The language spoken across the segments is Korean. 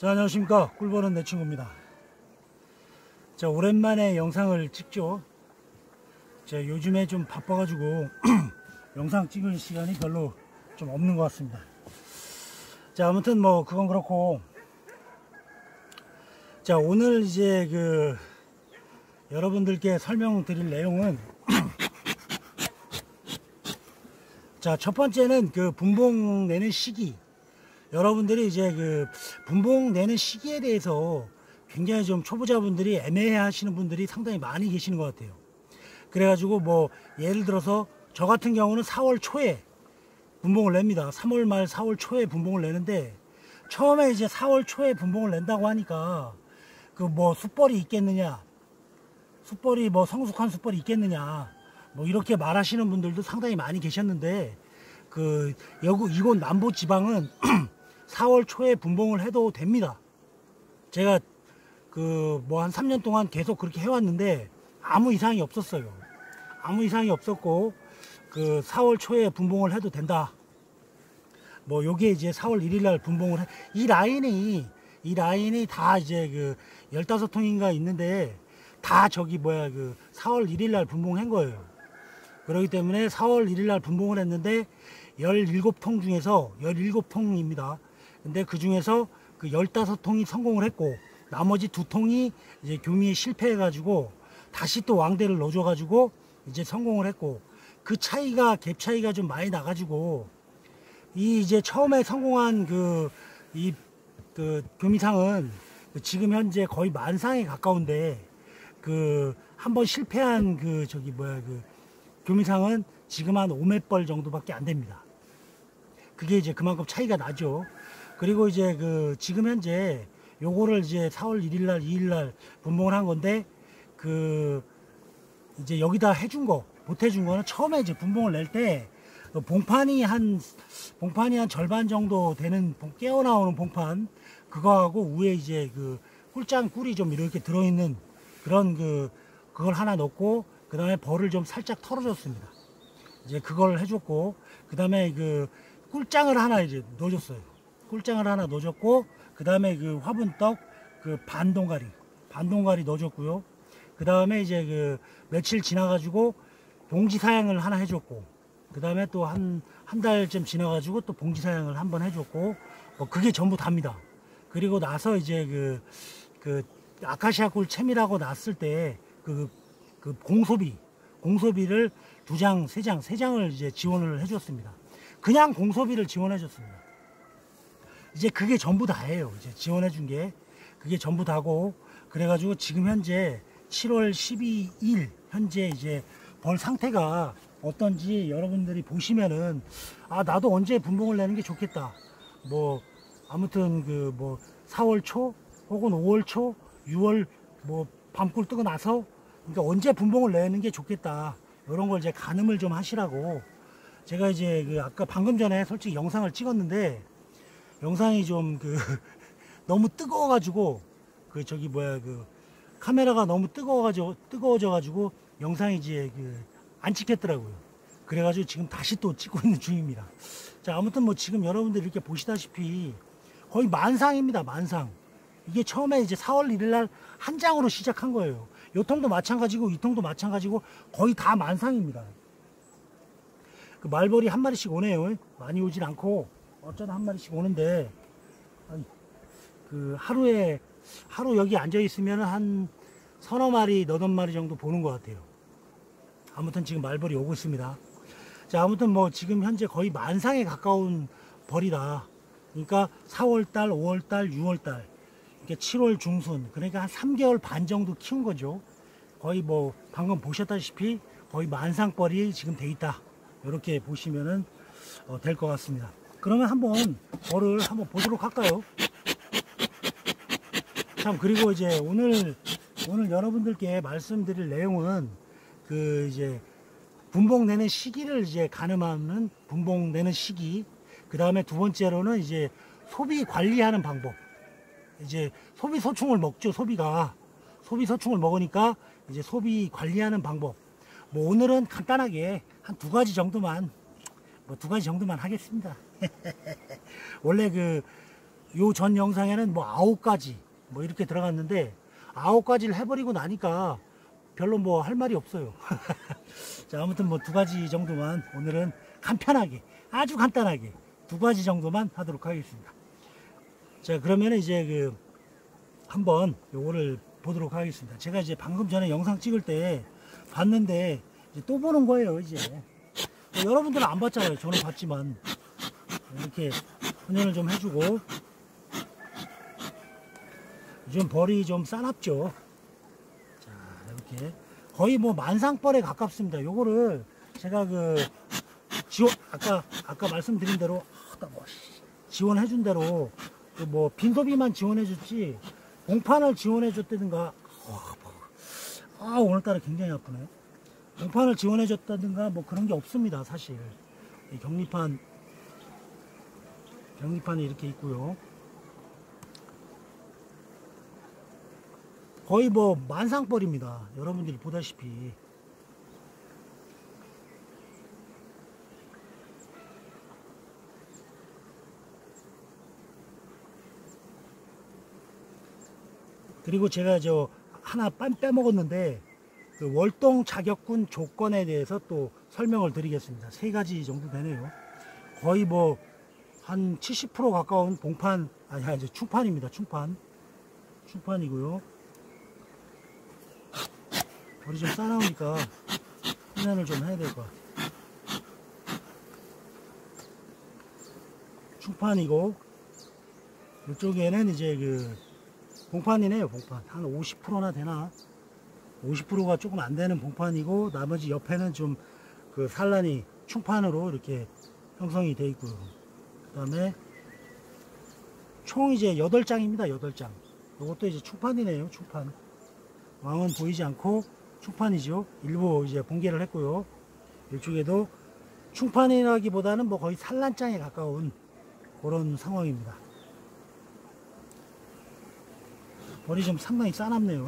자, 안녕하십니까. 꿀보는 내 친구입니다. 자, 오랜만에 영상을 찍죠. 자, 요즘에 좀 바빠가지고 영상 찍을 시간이 별로 좀 없는 것 같습니다. 자, 아무튼 뭐 그건 그렇고, 자, 오늘 이제 여러분들께 설명드릴 내용은 자, 첫 번째는 분봉 내는 시기. 여러분들이 이제 분봉 내는 시기에 대해서 굉장히 좀 초보자분들이 애매해 하시는 분들이 상당히 많이 계시는 것 같아요. 그래가지고 뭐 예를 들어서 저 같은 경우는 4월 초에 분봉을 냅니다. 3월 말 4월 초에 분봉을 내는데, 처음에 이제 4월 초에 분봉을 낸다고 하니까 뭐 숯벌이 있겠느냐, 숯벌이 뭐 성숙한 숯벌이 있겠느냐, 뭐 이렇게 말하시는 분들도 상당히 많이 계셨는데, 이곳 남부 지방은 4월 초에 분봉을 해도 됩니다. 제가 뭐 한 3년 동안 계속 그렇게 해왔는데 아무 이상이 없었어요. 아무 이상이 없었고 4월 초에 분봉을 해도 된다. 뭐 요게 이제 4월 1일 날 분봉을 이 라인이 다 이제 15통인가 있는데 다 4월 1일 날 분봉한 거예요. 그렇기 때문에 4월 1일 날 분봉을 했는데 17통 중에서 17통입니다. 근데 그 중에서 15통이 성공을 했고, 나머지 2통이 이제 교미에 실패해 가지고 다시 또 왕대를 넣어줘 가지고 이제 성공을 했고, 그 차이가 갭 차이가 좀 많이 나 가지고 이제 처음에 성공한 교미상은 지금 현재 거의 만상에 가까운데, 한번 실패한 교미상은 지금 한 5맷벌 정도밖에 안 됩니다. 그게 이제 그만큼 차이가 나죠. 그리고 이제 지금 현재 요거를 이제 4월 1일 날 2일 날 분봉을 한 건데, 이제 여기다 해준 거, 보태준 거는 처음에 이제 분봉을 낼 때 봉판이 한 절반 정도 되는 깨어나오는 봉판, 그거하고 위에 이제 꿀장 꿀이 좀 이렇게 들어있는 그런 그걸 하나 넣고, 그 다음에 벌을 좀 살짝 털어줬습니다. 이제 그걸 해줬고, 그 다음에 꿀장을 하나 이제 넣어줬어요. 꿀장을 하나 넣어줬고, 그 다음에 화분떡 반동가리 넣어줬고요. 그 다음에 이제 며칠 지나가지고 봉지 사양을 하나 해줬고, 그 다음에 또 한 달쯤 지나가지고 또 봉지 사양을 한번 해줬고, 그게 전부 답니다. 그리고 나서 이제 아카시아 꿀 채밀하고 났을 때 공소비를 2장, 3장을 이제 지원을 해줬습니다. 그냥 공소비를 지원해 줬습니다. 이제 그게 전부 다예요. 이제 지원해 준 게 그게 전부 다고, 그래가지고 지금 현재 7월 12일 현재 이제 벌 상태가 어떤지 여러분들이 보시면은, 아, 나도 언제 분봉을 내는 게 좋겠다. 뭐 아무튼 4월 초 혹은 5월 초, 6월 뭐 밤꿀 뜨고 나서, 그러니까 언제 분봉을 내는 게 좋겠다. 이런 걸 이제 가늠을 좀 하시라고, 제가 이제 아까 방금 전에 솔직히 영상을 찍었는데, 영상이 좀 너무 뜨거워가지고 카메라가 너무 뜨거워져가지고 영상이 이제 안 찍혔더라고요. 그래가지고 지금 다시 또 찍고 있는 중입니다. 자, 아무튼 뭐 지금 여러분들 이렇게 보시다시피 거의 만상입니다. 만상. 이게 처음에 이제 4월 1일 날 한 장으로 시작한 거예요. 요 통도 마찬가지고 이 통도 마찬가지고 거의 다 만상입니다. 말벌이 한 마리씩 오네요. 많이 오진 않고 어쩌다 한 마리씩 오는데, 하루 여기 앉아 있으면 한 서너 마리, 너댓 마리 정도 보는 것 같아요. 아무튼 지금 말벌이 오고 있습니다. 자, 아무튼 뭐 지금 현재 거의 만상에 가까운 벌이다. 그러니까 4월달, 5월달, 6월달, 그러니까 7월 중순, 그러니까 한 3개월 반 정도 키운 거죠. 거의 뭐 방금 보셨다시피 거의 만상벌이 지금 돼 있다. 이렇게 보시면은 될 것 같습니다. 그러면 한번 벌을 한번 보도록 할까요? 참, 그리고 이제 오늘 여러분들께 말씀드릴 내용은 이제 분봉 내는 시기를 이제 가늠하는 분봉 내는 시기, 그 다음에 두 번째로는 이제 소비 관리하는 방법. 이제 소비 소충을 먹죠. 소비 소충을 먹으니까 이제 소비 관리하는 방법. 뭐 오늘은 간단하게 한 2가지 정도만 하겠습니다. 원래 요 전 영상에는 뭐 9가지 뭐 이렇게 들어갔는데 9가지를 해버리고 나니까 별로 뭐 할 말이 없어요. 자, 아무튼 뭐 2가지 정도만 오늘은 간편하게 아주 간단하게 2가지 정도만 하도록 하겠습니다. 자, 그러면 이제 그 한번 요거를 보도록 하겠습니다. 제가 이제 방금 전에 영상 찍을 때 봤는데 이제 또 보는 거예요. 이제 여러분들은 안 봤잖아요. 저는 봤지만 이렇게 훈연을 좀 해주고 요즘 벌이 좀 싸납죠. 자, 이렇게 거의 뭐 만상벌에 가깝습니다. 요거를 제가 그 아까 말씀드린 대로 지원해 준 대로 뭐 빈소비만 지원해 줬지 봉판을 지원해 줬다든가 오늘따라 굉장히 아프네. 봉판을 지원해 줬다든가 뭐 그런 게 없습니다. 사실 이 경리판이 이렇게 있고요. 거의 뭐 만상벌입니다. 여러분들이 보다시피 그리고 제가 저 하나 빼먹었는데 그 월동 자격군 조건에 대해서 또 설명을 드리겠습니다. 3가지 정도 되네요. 거의 뭐 한 70% 가까운 봉판 아니 이제 충판입니다. 충판이고요. 벌이 좀 싸나오니까 훈연을 좀 해야 될 것 같아요. 충판이고 이쪽에는 이제 그 봉판이네요. 봉판 한 50%나 되나 50%가 조금 안 되는 봉판이고 나머지 옆에는 좀 그 산란이 충판으로 이렇게 형성이 되어 있고요. 그 다음에 총 이제 8장입니다. 8장. 이것도 이제 충판이네요. 충판. 왕은 보이지 않고 충판이죠. 일부 이제 봉개를 했고요. 이쪽에도 충판이라기보다는 뭐 거의 산란장에 가까운 그런 상황입니다. 벌이 좀 상당히 싸납네요.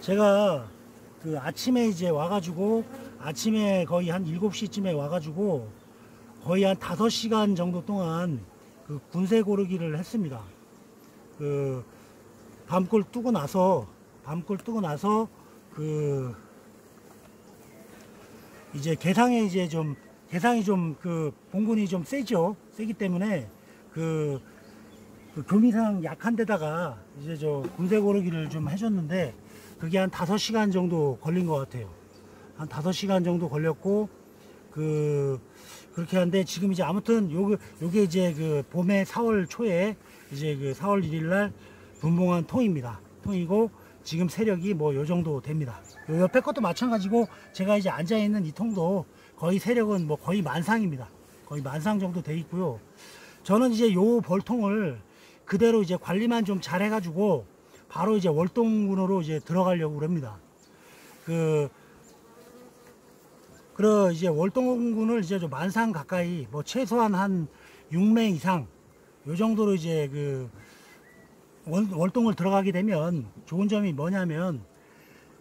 제가 그 아침에 이제 와가지고 아침에 거의 한 7시쯤에 와가지고 거의 한 5시간 정도 동안 그 군세 고르기를 했습니다. 그 밤골 뜨고 나서 그 이제 개상이 좀 그 봉군이 좀 세죠. 세기 때문에 그 교미상 약한 데다가 이제 저 군세 고르기를 좀 해줬는데 그게 한 5시간 정도 걸린 것 같아요. 한 5시간 정도 걸렸고 그렇게 하는데 지금 이제 아무튼 요게 이제 그 봄에 4월 초에 이제 그 4월 1일 날 분봉한 통입니다. 통이고 지금 세력이 뭐 요 정도 됩니다. 요 옆에 것도 마찬가지고 제가 이제 앉아 있는 이 통도 거의 세력은 뭐 거의 만상입니다. 거의 만상 정도 돼 있고요. 저는 이제 요 벌통을 그대로 이제 관리만 좀 잘 해가지고 바로 이제 월동군으로 이제 들어가려고 합니다. 이제 월동군을 이제 좀 만상 가까이 뭐 최소한 한 6매 이상 요 정도로 이제 그 월동을 들어가게 되면 좋은 점이 뭐냐면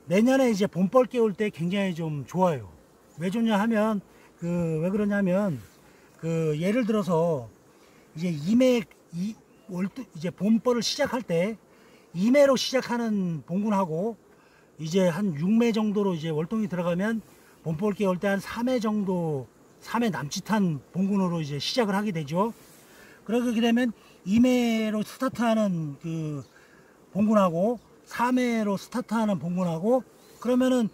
내년에 이제 봄벌 깨울 때 굉장히 좀 좋아요. 왜 좋냐 하면 왜 그러냐면 예를 들어서 이제 이제 봄벌을 시작할 때 2매로 시작하는 봉군하고 이제 한 6매 정도로 이제 월동이 들어가면 봄벌 깨울 때 한 3매 정도 3매 남짓한 봉군으로 이제 시작을 하게 되죠. 그렇게 되면 2매로 스타트하는 그 봉군하고 3매로 스타트하는 봉군하고 그러면은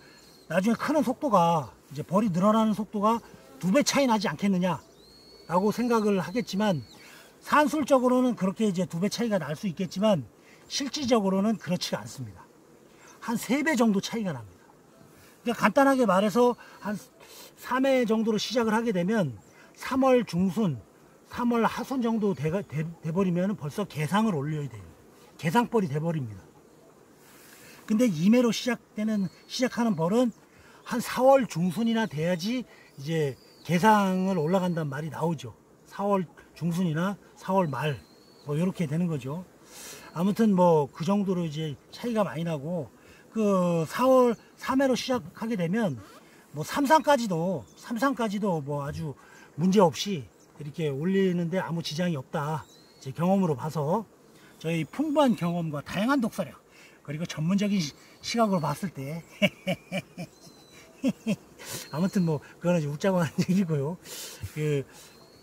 나중에 크는 속도가 이제 벌이 늘어나는 속도가 2배 차이 나지 않겠느냐 라고 생각을 하겠지만 산술적으로는 그렇게 이제 2배 차이가 날 수 있겠지만 실질적으로는 그렇지가 않습니다. 한 3배 정도 차이가 납니다. 그러니까 간단하게 말해서 한 3회 정도로 시작을 하게 되면 3월 중순, 3월 하순 정도 돼버리면 벌써 개상을 올려야 돼요. 개상벌이 돼버립니다. 근데 2매로 시작하는 벌은 한 4월 중순이나 돼야지 이제 개상을 올라간다는 말이 나오죠. 4월 중순이나 4월 말, 뭐, 이렇게 되는 거죠. 아무튼 뭐, 그 정도로 이제 차이가 많이 나고, 3회로 시작하게 되면, 뭐, 삼상까지도 뭐 아주 문제 없이 이렇게 올리는데 아무 지장이 없다. 제 경험으로 봐서 저희 풍부한 경험과 다양한 독서력 그리고 전문적인 시각으로 봤을 때 아무튼 뭐 그거는 웃자고 하는 얘기고요.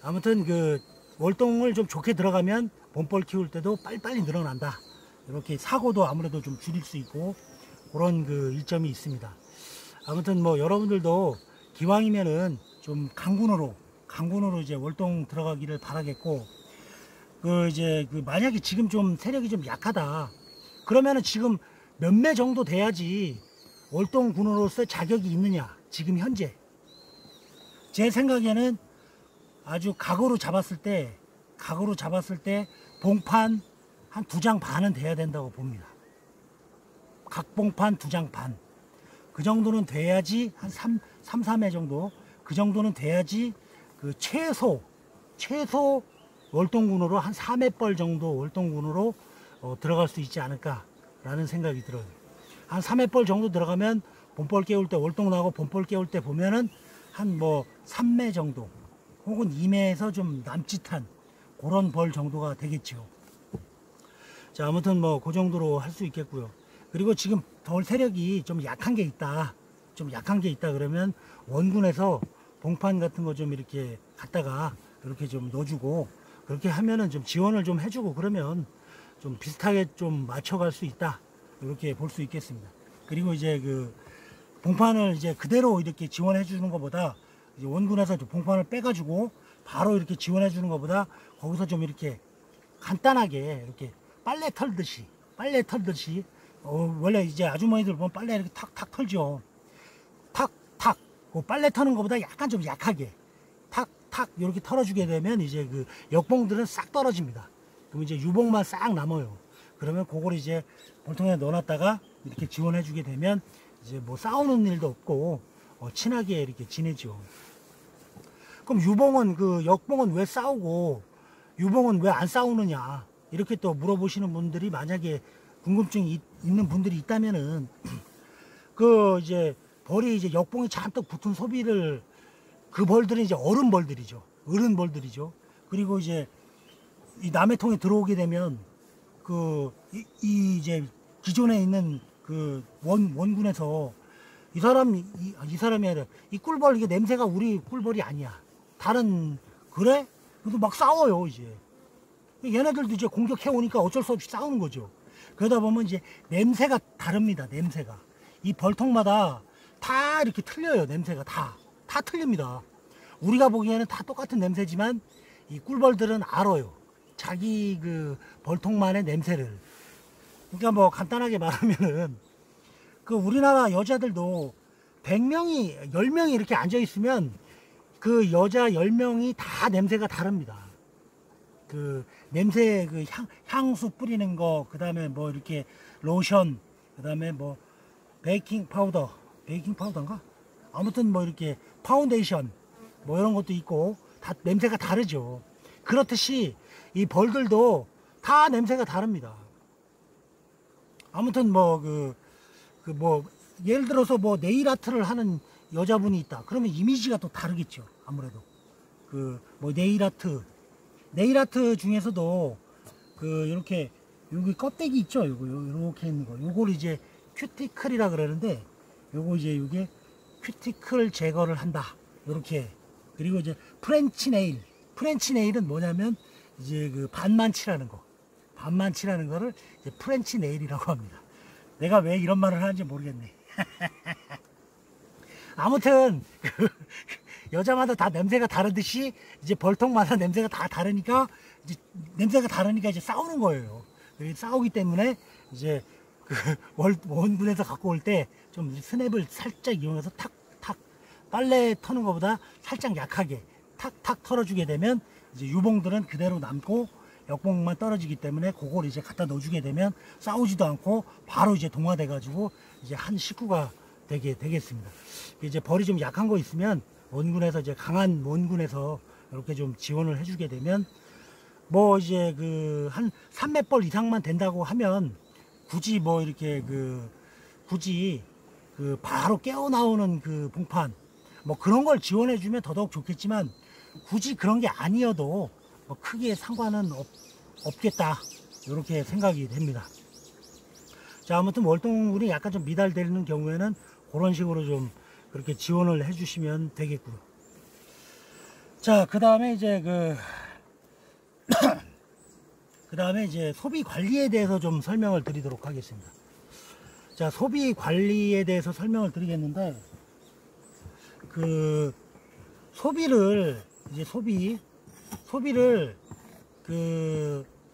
아무튼 월동을 좀 좋게 들어가면 봄벌 키울 때도 빨리빨리 늘어난다. 이렇게 사고도 아무래도 좀 줄일 수 있고 그런 일점이 있습니다. 아무튼 뭐 여러분들도 기왕이면은 좀 강군으로 이제 월동 들어가기를 바라겠고, 만약에 지금 좀 세력이 좀 약하다 그러면은 지금 몇 매 정도 돼야지 월동군으로서 자격이 있느냐. 지금 현재 제 생각에는 아주 각오로 잡았을 때 봉판 한 2장 반은 돼야 된다고 봅니다. 각봉판 2장 반. 그 정도는 돼야지 한 3회 정도 그 정도는 돼야지 최소 월동군으로 한 3회벌 정도 월동군으로 들어갈 수 있지 않을까라는 생각이 들어요. 한 3회벌 정도 들어가면 봄벌 깨울 때 월동 나고 봄벌 깨울 때 보면은 한 3매 정도 혹은 2매에서 좀 남짓한 그런 벌 정도가 되겠죠. 자, 아무튼 그 정도로 할 수 있겠고요. 그리고 지금 덜 세력이 좀 약한 게 있다 그러면 원군에서 봉판 같은 거 좀 이렇게 갖다가 이렇게 좀 넣어주고 그렇게 하면은 좀 지원을 좀 해주고 그러면 좀 비슷하게 좀 맞춰갈 수 있다 이렇게 볼 수 있겠습니다. 그리고 이제 봉판을 이제 그대로 이렇게 지원해 주는 것보다 이제 원군에서 봉판을 빼가지고 바로 이렇게 지원해 주는 것보다 거기서 좀 이렇게 간단하게 이렇게 빨래 털듯이 원래 이제 아주머니들 보면 빨래 이렇게 탁탁 털죠. 탁탁 빨래 터는 것보다 약간 좀 약하게 탁탁 이렇게 털어주게 되면 이제 역봉들은 싹 떨어집니다. 그럼 이제 유봉만 싹 남아요. 그러면 그걸 이제 볼통에 넣어놨다가 이렇게 지원해 주게 되면 이제 뭐 싸우는 일도 없고 친하게 이렇게 지내죠. 그럼 유봉은 역봉은 왜 싸우고 유봉은 왜 안 싸우느냐 이렇게 또 물어보시는 분들이 만약에 궁금증이 있는 분들이 있다면은 이제 벌이 이제 역봉이 잔뜩 붙은 소비를 그 벌들은 이제 어른 벌들이죠. 그리고 이제 이 남의 통에 들어오게 되면 이제 기존에 있는 원군에서 이 사람이 아니라 이 꿀벌 이게 냄새가 우리 꿀벌이 아니야. 다른 그래? 그래도 막 싸워요 이제. 얘네들도 이제 공격해 오니까 어쩔 수 없이 싸우는 거죠. 그러다 보면 이제 냄새가 다릅니다. 냄새가 이 벌통마다 다 이렇게 틀려요. 냄새가 다 틀립니다. 우리가 보기에는 다 똑같은 냄새지만 이 꿀벌들은 알아요. 자기 벌통만의 냄새를. 그러니까 뭐 간단하게 말하면은 우리나라 여자들도 100명이 10명이 이렇게 앉아 있으면 그 여자 10명이 다 냄새가 다릅니다. 냄새 향수 뿌리는 거, 그 다음에 뭐 이렇게 로션, 그 다음에 뭐 베이킹 파우더인가? 아무튼 뭐 이렇게 파운데이션 뭐 이런 것도 있고 다 냄새가 다르죠. 그렇듯이 이 벌들도 다 냄새가 다릅니다. 아무튼 예를 들어서 뭐 네일 아트를 하는 여자분이 있다. 그러면 이미지가 또 다르겠죠. 아무래도 뭐 네일 아트 중에서도 이렇게 여기 껍데기 있죠. 요렇게 있는 거. 요걸 이제 큐티클이라 그러는데 요거 이제 이게 큐티클 제거를 한다. 요렇게. 그리고 이제 프렌치 네일은 뭐냐면 이제 반만 칠하는 거를 이제 프렌치 네일이라고 합니다. 내가 왜 이런 말을 하는지 모르겠네. 아무튼 여자마다 다 냄새가 다르듯이 이제 벌통마다 냄새가 다 다르니까 이제 싸우는 거예요. 싸우기 때문에 이제 원군에서 갖고 올 때 좀 스냅을 살짝 이용해서 탁탁 빨래 터는 것보다 살짝 약하게 탁탁 털어주게 되면 이제 유봉들은 그대로 남고 역봉만 떨어지기 때문에 그걸 이제 갖다 넣어주게 되면 싸우지도 않고 바로 이제 동화돼 가지고 이제 한 식구가 되겠습니다. 이제 벌이 좀 약한 거 있으면 원군에서 이제 강한 원군에서 이렇게 좀 지원을 해주게 되면 뭐 이제 한 3매벌 이상만 된다고 하면 굳이 뭐 이렇게 굳이 바로 깨어 나오는 봉판 뭐 그런 걸 지원해 주면 더더욱 좋겠지만 굳이 그런 게 아니어도 뭐 크게 상관은 없겠다, 이렇게 생각이 됩니다. 자, 아무튼 월동군이 약간 좀 미달되는 경우에는 그런 식으로 좀 그렇게 지원을 해 주시면 되겠고요. 자, 그 다음에 이제 그 다음에 이제 소비 관리에 대해서 좀 설명을 드리도록 하겠습니다. 자, 소비 관리에 대해서 설명을 드리겠는데, 소비를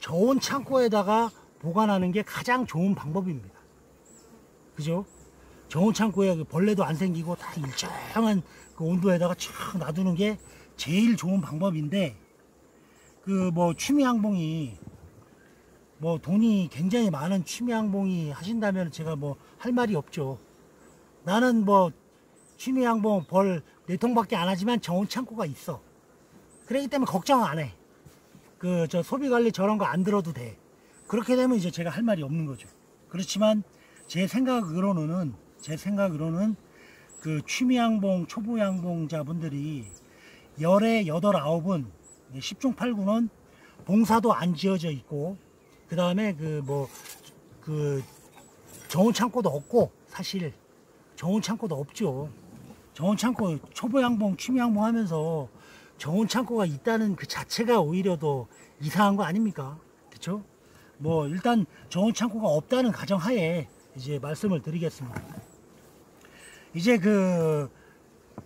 저온 창고에다가 보관하는 게 가장 좋은 방법입니다. 그죠? 저온 창고에 벌레도 안 생기고 다 일정한 그 온도에다가 촥 놔두는 게 제일 좋은 방법인데, 취미양봉이, 돈이 굉장히 많은 취미양봉이 하신다면 제가 할 말이 없죠. 나는 취미양봉 벌 4통밖에 안 하지만 저온 창고가 있어. 그렇기 때문에 걱정 안 해. 소비관리 저런 거 안 들어도 돼. 그렇게 되면 이제 제가 할 말이 없는 거죠. 그렇지만 제 생각으로는 취미양봉, 초보양봉자분들이 열에 8, 9은 10중 8구는 봉사도 안 지어져 있고, 그 다음에 저온 창고도 없고, 사실 저온 창고도 없죠. 저온 창고, 초보양봉, 취미양봉 하면서 저온 창고가 있다는 그 자체가 오히려 더 이상한 거 아닙니까? 그쵸? 일단 저온 창고가 없다는 가정하에 이제 말씀을 드리겠습니다. 이제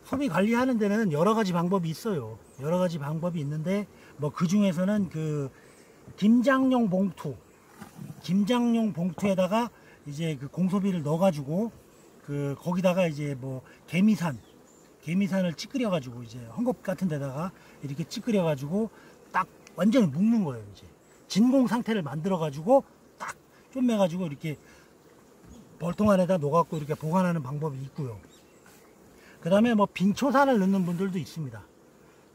소비 관리하는 데는 여러 가지 방법이 있어요. 여러 가지 방법이 있는데, 그 중에서는 김장용 봉투에다가 이제 공소비를 넣어가지고, 거기다가 이제 개미산을 찌끄려가지고, 이제 헝겊 같은 데다가 이렇게 찌끄려가지고 딱 완전히 묶는 거예요. 이제 진공 상태를 만들어가지고 딱 쪼매가지고 이렇게 벌통 안에다 넣어갖고 이렇게 보관하는 방법이 있고요. 그 다음에 빈초산을 넣는 분들도 있습니다.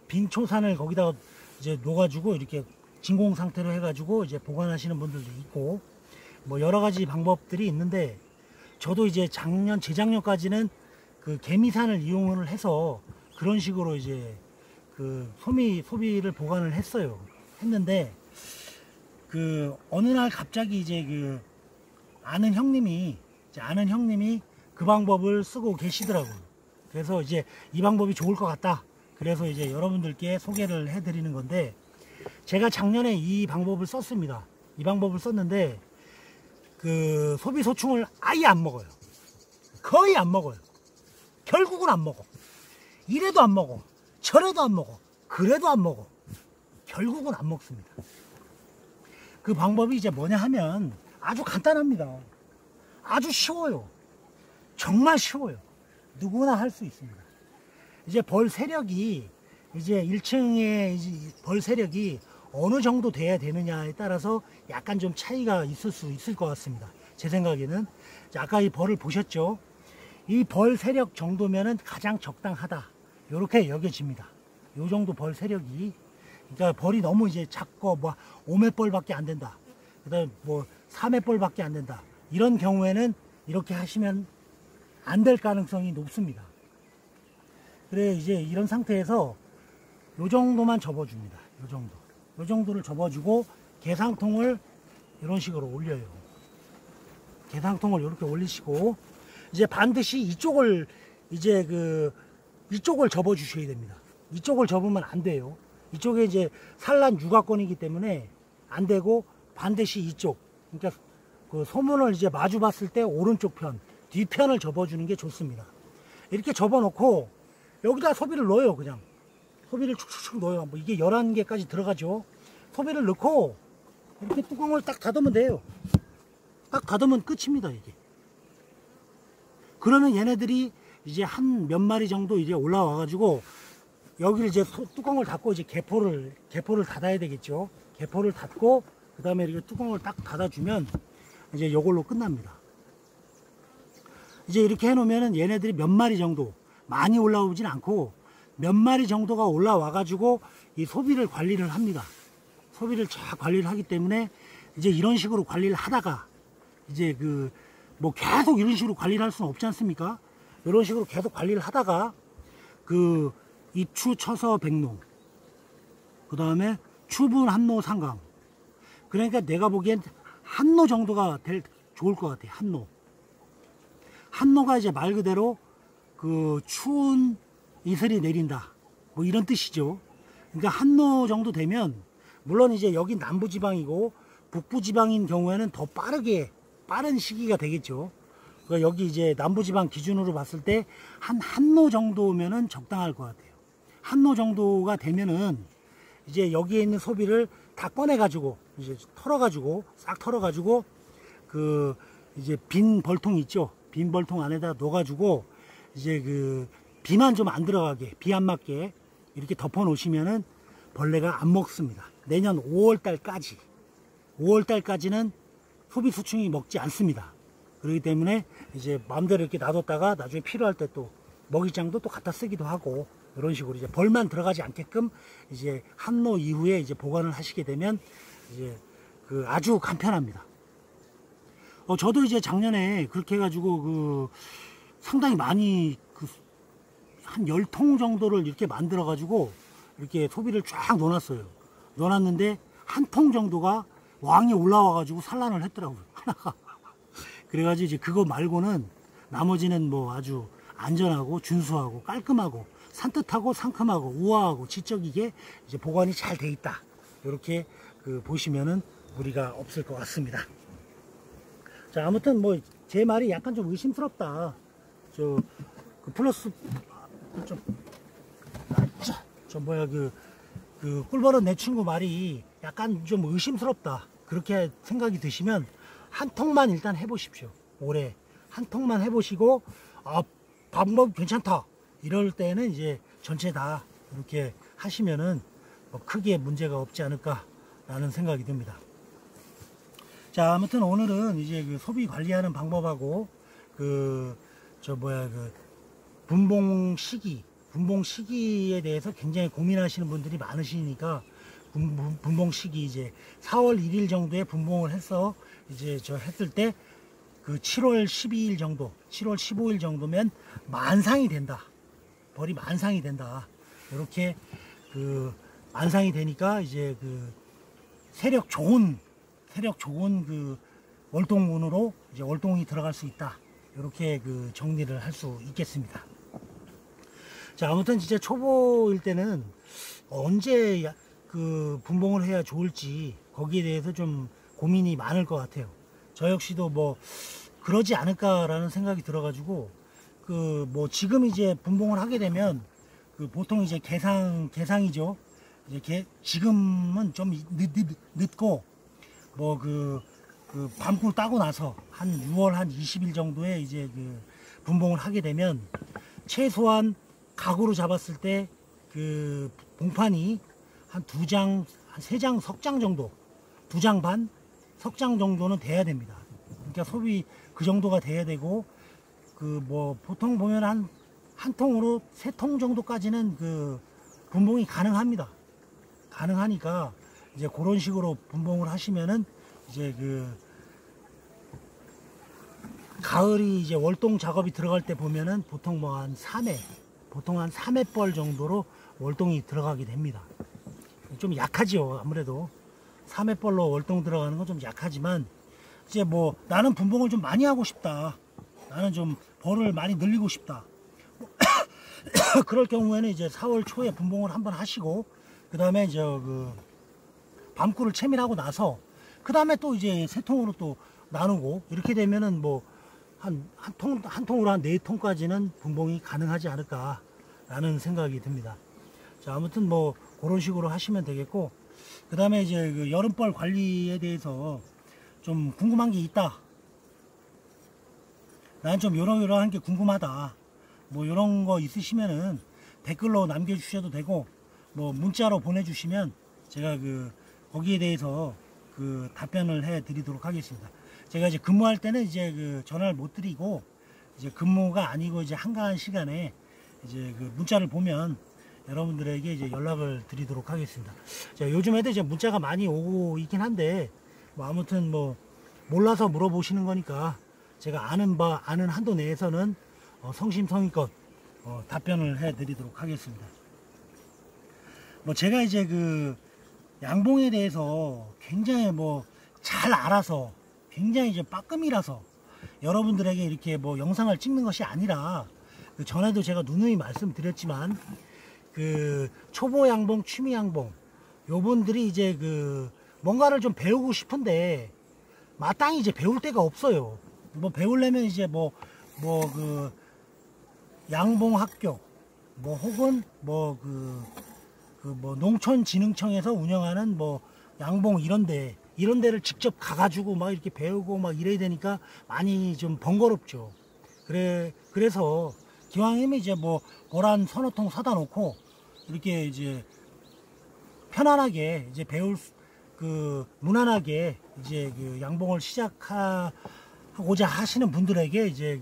빈초산을 거기다가 이제 넣어가지고 이렇게 진공 상태로 해가지고 이제 보관하시는 분들도 있고, 여러 가지 방법들이 있는데, 저도 이제 재작년까지는 개미산을 이용을 해서 그런 식으로 이제 소비를 보관을 했는데, 어느 날 갑자기 이제 아는 형님이 그 방법을 쓰고 계시더라고요. 그래서 이제 이 방법이 좋을 것 같다. 그래서 이제 여러분들께 소개를 해드리는 건데, 제가 작년에 이 방법을 썼습니다. 이 방법을 썼는데, 소비소충을 아예 안 먹어요. 거의 안 먹어요. 결국은 안 먹어. 이래도 안 먹어. 저래도 안 먹어. 그래도 안 먹어. 결국은 안 먹습니다. 그 방법이 이제 뭐냐 하면 아주 간단합니다. 아주 쉬워요. 정말 쉬워요. 누구나 할 수 있습니다. 이제 벌 세력이, 이제 1층에 벌 세력이 어느 정도 돼야 되느냐에 따라서 약간 좀 차이가 있을 수 있을 것 같습니다. 제 생각에는. 아까 이 벌을 보셨죠? 이 벌 세력 정도면은 가장 적당하다, 이렇게 여겨집니다. 요 정도 벌 세력이, 그러니까 벌이 너무 이제 작고 5맷벌밖에 안 된다, 그 다음에 4맷벌밖에 안 된다, 이런 경우에는 이렇게 하시면 안 될 가능성이 높습니다. 그래, 이제 이런 상태에서 요 정도만 접어줍니다. 요 정도를 접어주고 개상통을 이런 식으로 올려요. 개상통을 이렇게 올리시고, 이제 반드시 이쪽을 접어 주셔야 됩니다. 이쪽을 접으면 안 돼요. 이쪽에 이제 산란 유가권이기 때문에 안 되고, 반드시 이쪽, 그러니까 소문을 이제 마주 봤을 때 오른쪽 편, 뒤편을 접어주는 게 좋습니다. 이렇게 접어놓고 여기다 소비를 넣어요. 그냥 소비를 축축축 넣어요. 이게 11개까지 들어가죠. 소비를 넣고 이렇게 뚜껑을 딱 닫으면 돼요. 딱 닫으면 끝입니다. 이게. 그러면 얘네들이 이제 한 몇 마리 정도 이제 올라와 가지고, 여기를 이제 뚜껑을 닫고 이제 개포를 닫아야 되겠죠. 개포를 닫고 그 다음에 이렇게 뚜껑을 딱 닫아주면 이제 이걸로 끝납니다. 이제 이렇게 해놓으면은 얘네들이 몇 마리 정도, 많이 올라오진 않고 몇 마리 정도가 올라와 가지고 이 소비를 관리를 합니다. 소비를 쫙 관리를 하기 때문에 이제 이런 식으로 관리를 하다가, 이제 계속 이런 식으로 관리를 할 수는 없지 않습니까? 이런 식으로 계속 관리를 하다가 입추, 처서, 백농, 그 다음에 추분 한노 상강. 그러니까 내가 보기엔 한노 정도가 좋을 것 같아. 한노가 이제 말 그대로 그 추운 이슬이 내린다, 뭐 이런 뜻이죠. 그러니까 한노 정도 되면, 물론 이제 여기 남부지방이고 북부지방인 경우에는 더 빠른 시기가 되겠죠. 그러니까 여기 이제 남부지방 기준으로 봤을 때 한노 정도면은 적당할 것 같아요. 한노 정도가 되면은 이제 여기에 있는 소비를 다 꺼내 가지고 이제 싹 털어 가지고 그 이제 빈 벌통 있죠. 빈 벌통 안에다 넣어 가지고 이제 그 비만 좀 안 들어가게, 비 안 맞게 이렇게 덮어 놓으시면은 벌레가 안 먹습니다. 내년 5월달까지는 소비 수충이 먹지 않습니다. 그렇기 때문에 이제 마음대로 이렇게 놔뒀다가 나중에 필요할 때 또 먹이장도 또 갖다 쓰기도 하고, 이런 식으로 이제 벌만 들어가지 않게끔 이제 한노 이후에 이제 보관을 하시게 되면 이제 그 아주 간편합니다. 저도 이제 작년에 그렇게 해가지고 그 상당히 많이 한 10통 정도를 이렇게 만들어 가지고 이렇게 소비를 쫙 넣어놨어요. 넣어놨는데 한 통 정도가 왕이 올라와 가지고 산란을 했더라고요. 그래가지고 이제 그거 말고는 나머지는 뭐 아주 안전하고 준수하고 깔끔하고 산뜻하고 상큼하고 우아하고 지적이게 이제 보관이 잘 돼 있다. 이렇게 그 보시면은 무리가 없을 것 같습니다. 자, 아무튼 뭐 제 말이 약간 좀 의심스럽다. 그 플러스 그 꿀벌은 내 친구 말이 약간 좀 의심스럽다, 그렇게 생각이 드시면 한 통만 일단 해보십시오. 올해 한 통만 해보시고 방법 괜찮다 이럴 때는 이제 전체 다 이렇게 하시면은 뭐 크게 문제가 없지 않을까 라는 생각이 듭니다. 자, 아무튼 오늘은 이제 그 소비 관리하는 방법하고 분봉 시기에 대해서 굉장히 고민하시는 분들이 많으시니까 분봉 시기 이제 4월 1일 정도에 분봉을 해서 이제 했을 때 그 7월 12일 정도, 7월 15일 정도면 만상이 된다. 벌이 만상이 된다. 이렇게 그 만상이 되니까 이제 그 세력 좋은 그 월동운으로 이제 월동이 들어갈 수 있다. 이렇게 그 정리를 할 수 있겠습니다. 자, 아무튼 진짜 초보일 때는 언제 그 분봉을 해야 좋을지 거기에 대해서 좀 고민이 많을 것 같아요. 저 역시도 뭐 그러지 않을까라는 생각이 들어가지고 그 뭐 지금 이제 분봉을 하게 되면 그 보통 이제 개상이죠. 이제 지금은 좀 늦고 뭐 그 밤꿀 따고 나서 한 6월 한 20일 정도에 이제 그 분봉을 하게 되면 최소한 가구로 잡았을 때 그 봉판이 한 2장, 한 3장, 석장 정도, 2장 반, 석장 정도는 돼야 됩니다. 그러니까 소비 그 정도가 돼야 되고, 그 뭐 보통 보면 한 통으로 3통 정도까지는 그 분봉이 가능합니다. 가능하니까 이제 그런 식으로 분봉을 하시면은 이제 그 가을이 이제 월동 작업이 들어갈 때 보면은 보통 뭐 한 3회벌 정도로 월동이 들어가게 됩니다. 좀 약하지요. 아무래도 3회벌로 월동 들어가는 건 좀 약하지만, 이제 뭐 나는 분봉을 좀 많이 하고 싶다, 나는 좀 벌을 많이 늘리고 싶다 그럴 경우에는 이제 4월 초에 분봉을 한번 하시고, 그 다음에 그 밤꿀을 채밀하고 나서 그 다음에 또 이제 3통으로 또 나누고, 이렇게 되면은 뭐 한 통으로 한 4통까지는 분봉이 가능하지 않을까 라는 생각이 듭니다. 자, 아무튼 뭐 그런 식으로 하시면 되겠고, 그 다음에 이제 그 여름벌 관리에 대해서 좀 궁금한 게 있다, 난 좀 이러이러한 게 궁금하다, 뭐 이런 거 있으시면은 댓글로 남겨주셔도 되고, 뭐 문자로 보내주시면 제가 그 거기에 대해서 그 답변을 해 드리도록 하겠습니다. 제가 이제 근무할 때는 이제 그 전화를 못 드리고, 이제 근무가 아니고 이제 한가한 시간에 이제 그 문자를 보면 여러분들에게 이제 연락을 드리도록 하겠습니다. 자, 요즘에도 이제 문자가 많이 오고 있긴 한데, 뭐 아무튼 뭐 몰라서 물어보시는 거니까 제가 아는 한도 내에서는 성심성의껏 답변을 해 드리도록 하겠습니다. 뭐 제가 이제 그 양봉에 대해서 굉장히 뭐 잘 알아서 굉장히 이제 빠끔이라서 여러분들에게 이렇게 뭐 영상을 찍는 것이 아니라, 그 전에도 제가 누누이 말씀드렸지만 그 초보 양봉, 취미 양봉 요분들이 이제 그 뭔가를 좀 배우고 싶은데 마땅히 이제 배울 데가 없어요. 뭐 배우려면 이제 뭐 그 양봉 학교 뭐 혹은 뭐 뭐 농촌진흥청에서 운영하는 뭐 양봉 이런 데를 직접 가가지고 막 이렇게 배우고 막 이래야 되니까 많이 좀 번거롭죠. 그래서 기왕이면 이제 뭐 고란 서너 통 사다 놓고 이렇게 이제 편안하게 이제 무난하게 이제 그 양봉을 시작하고자 하시는 분들에게 이제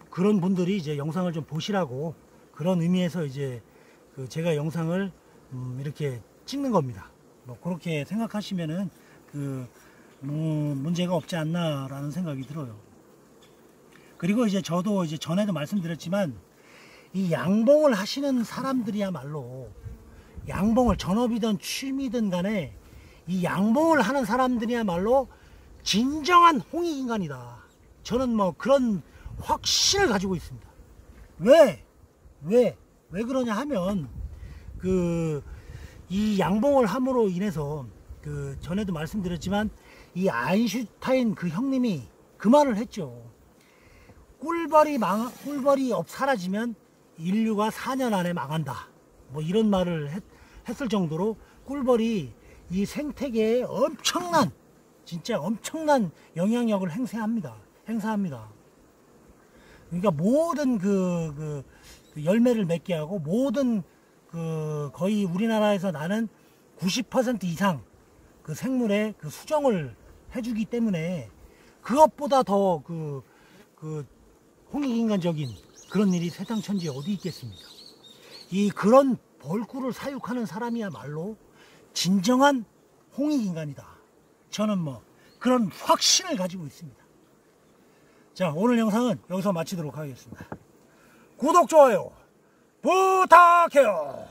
그런 분들이 이제 영상을 좀 보시라고, 그런 의미에서 이제 제가 영상을 이렇게 찍는 겁니다. 뭐 그렇게 생각하시면은 문제가 없지 않나라는 생각이 들어요. 그리고 이제 저도 이제 전에도 말씀드렸지만 이 양봉을 하시는 사람들이야말로, 양봉을 전업이든 취미든 간에 이 양봉을 하는 사람들이야말로 진정한 홍익인간이다. 저는 뭐 그런 확신을 가지고 있습니다. 왜 그러냐 하면 이 양봉을 함으로 인해서 전에도 말씀드렸지만 이 아인슈타인 그 형님이 그 말을 했죠. 꿀벌이 사라지면 인류가 4년 안에 망한다. 뭐 이런 말을 했을 정도로 꿀벌이 이 생태계에 진짜 엄청난 영향력을 행사합니다. 그러니까 모든 그 열매를 맺게 하고 모든 거의 우리나라에서 나는 90% 이상 그 생물의 그 수정을 해주기 때문에 그것보다 더 홍익인간적인 그런 일이 세상천지에 어디 있겠습니까? 그런 벌꿀을 사육하는 사람이야말로 진정한 홍익인간이다. 저는 뭐 그런 확신을 가지고 있습니다. 자, 오늘 영상은 여기서 마치도록 하겠습니다. 구독, 좋아요 부탁해요.